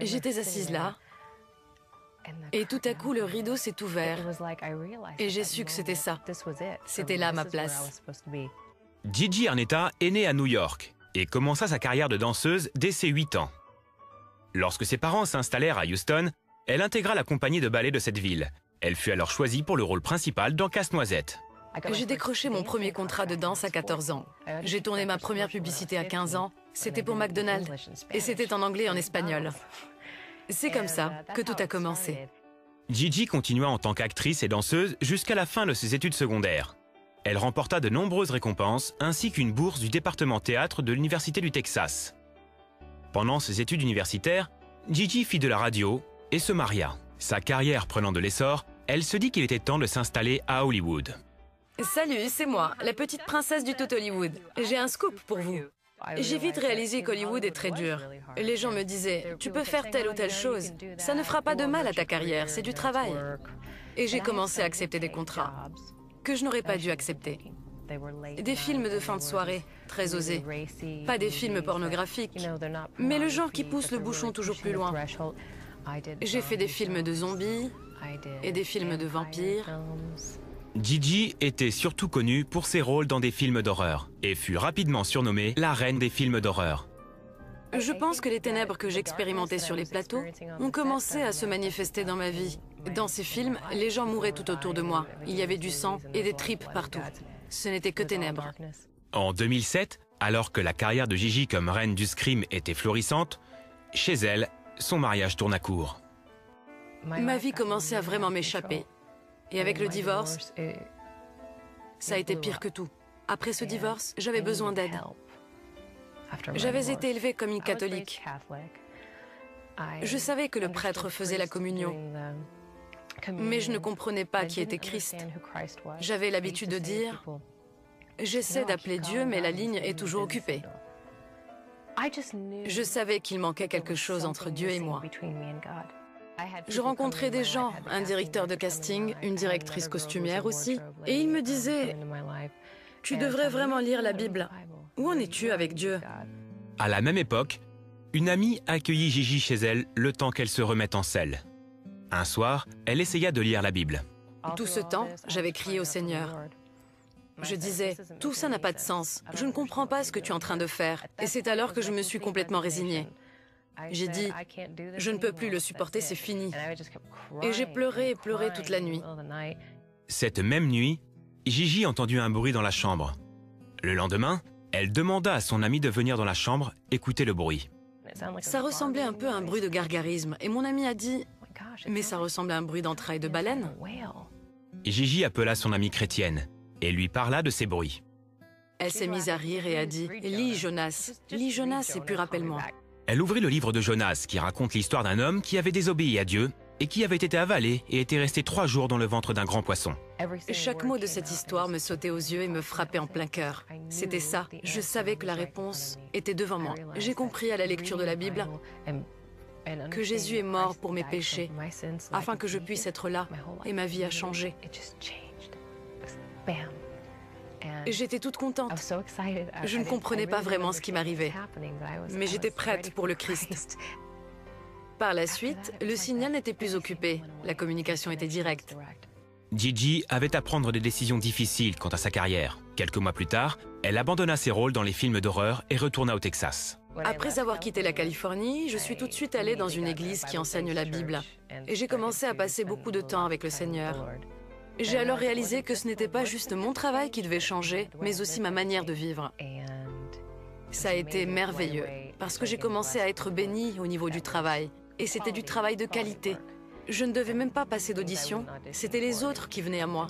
J'étais assise là, et tout à coup le rideau s'est ouvert, et j'ai su que c'était ça. C'était là ma place. Gigi Arnetta est née à New York et commença sa carrière de danseuse dès ses 8 ans. Lorsque ses parents s'installèrent à Houston, elle intégra la compagnie de ballet de cette ville. Elle fut alors choisie pour le rôle principal dans Casse-Noisette. J'ai décroché mon premier contrat de danse à 14 ans. J'ai tourné ma première publicité à 15 ans. C'était pour McDonald's. Et c'était en anglais et en espagnol. C'est comme ça que tout a commencé. Gigi continua en tant qu'actrice et danseuse jusqu'à la fin de ses études secondaires. Elle remporta de nombreuses récompenses ainsi qu'une bourse du département théâtre de l'Université du Texas. Pendant ses études universitaires, Gigi fit de la radio et se maria. Sa carrière prenant de l'essor, elle se dit qu'il était temps de s'installer à Hollywood. Salut, c'est moi, la petite princesse du tout Hollywood. J'ai un scoop pour vous. J'ai vite réalisé qu'Hollywood est très dur. Les gens me disaient, tu peux faire telle ou telle chose. Ça ne fera pas de mal à ta carrière, c'est du travail. Et j'ai commencé à accepter des contrats que je n'aurais pas dû accepter. Des films de fin de soirée, très osés. Pas des films pornographiques, mais le genre qui pousse le bouchon toujours plus loin. J'ai fait des films de zombies et des films de vampires. Gigi était surtout connue pour ses rôles dans des films d'horreur et fut rapidement surnommée la reine des films d'horreur. Je pense que les ténèbres que j'expérimentais sur les plateaux ont commencé à se manifester dans ma vie. Dans ces films, les gens mouraient tout autour de moi. Il y avait du sang et des tripes partout. Ce n'était que ténèbres. En 2007, alors que la carrière de Gigi comme reine du scream était florissante, chez elle, son mariage tourna court. Ma vie commençait à vraiment m'échapper. Et avec le divorce, ça a été pire que tout. Après ce divorce, j'avais besoin d'aide. J'avais été élevée comme une catholique. Je savais que le prêtre faisait la communion, mais je ne comprenais pas qui était Christ. J'avais l'habitude de dire, j'essaie d'appeler Dieu, mais la ligne est toujours occupée. Je savais qu'il manquait quelque chose entre Dieu et moi. Je rencontrais des gens, un directeur de casting, une directrice costumière aussi, et ils me disaient, tu devrais vraiment lire la Bible. Où en es-tu avec Dieu? À la même époque, une amie accueillit Gigi chez elle le temps qu'elle se remette en selle. Un soir, elle essaya de lire la Bible. Tout ce temps, j'avais crié au Seigneur. Je disais, tout ça n'a pas de sens, je ne comprends pas ce que tu es en train de faire. Et c'est alors que je me suis complètement résignée. J'ai dit, je ne peux plus le supporter, c'est fini. Et j'ai pleuré et pleuré toute la nuit. Cette même nuit, Gigi entendit un bruit dans la chambre. Le lendemain, elle demanda à son amie de venir dans la chambre écouter le bruit. Ça ressemblait un peu à un bruit de gargarisme. Et mon ami a dit, mais ça ressemble à un bruit d'entrailles de baleine. Gigi appela son amie chrétienne et lui parla de ces bruits. Elle s'est mise à rire et a dit, lis Jonas et puis rappelle-moi. Elle ouvrit le livre de Jonas qui raconte l'histoire d'un homme qui avait désobéi à Dieu et qui avait été avalé et était resté 3 jours dans le ventre d'un grand poisson. Chaque mot de cette histoire me sautait aux yeux et me frappait en plein cœur. C'était ça. Je savais que la réponse était devant moi. J'ai compris à la lecture de la Bible que Jésus est mort pour mes péchés, afin que je puisse être là, et ma vie a changé. J'étais toute contente. Je ne comprenais pas vraiment ce qui m'arrivait, mais j'étais prête pour le Christ. Par la suite, le signal n'était plus occupé. La communication était directe. Gigi avait à prendre des décisions difficiles quant à sa carrière. Quelques mois plus tard, elle abandonna ses rôles dans les films d'horreur et retourna au Texas. Après avoir quitté la Californie, je suis tout de suite allée dans une église qui enseigne la Bible. Et j'ai commencé à passer beaucoup de temps avec le Seigneur. J'ai alors réalisé que ce n'était pas juste mon travail qui devait changer, mais aussi ma manière de vivre. Ça a été merveilleux, parce que j'ai commencé à être bénie au niveau du travail. Et c'était du travail de qualité. Je ne devais même pas passer d'audition, c'était les autres qui venaient à moi.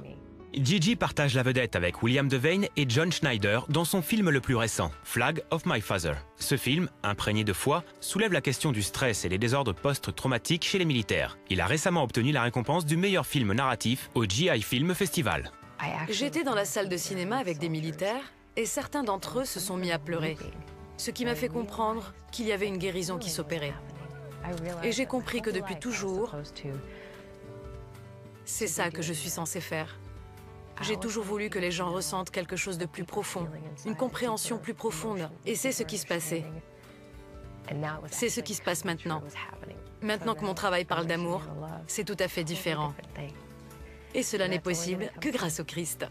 Gigi partage la vedette avec William Devane et John Schneider dans son film le plus récent, Flag of My Father. Ce film, imprégné de foi, soulève la question du stress et les désordres post-traumatiques chez les militaires. Il a récemment obtenu la récompense du meilleur film narratif au GI Film Festival. J'étais dans la salle de cinéma avec des militaires et certains d'entre eux se sont mis à pleurer, ce qui m'a fait comprendre qu'il y avait une guérison qui s'opérait. Et j'ai compris que depuis toujours, c'est ça que je suis censée faire. J'ai toujours voulu que les gens ressentent quelque chose de plus profond, une compréhension plus profonde. Et c'est ce qui se passait. C'est ce qui se passe maintenant. Maintenant que mon travail parle d'amour, c'est tout à fait différent. Et cela n'est possible que grâce au Christ.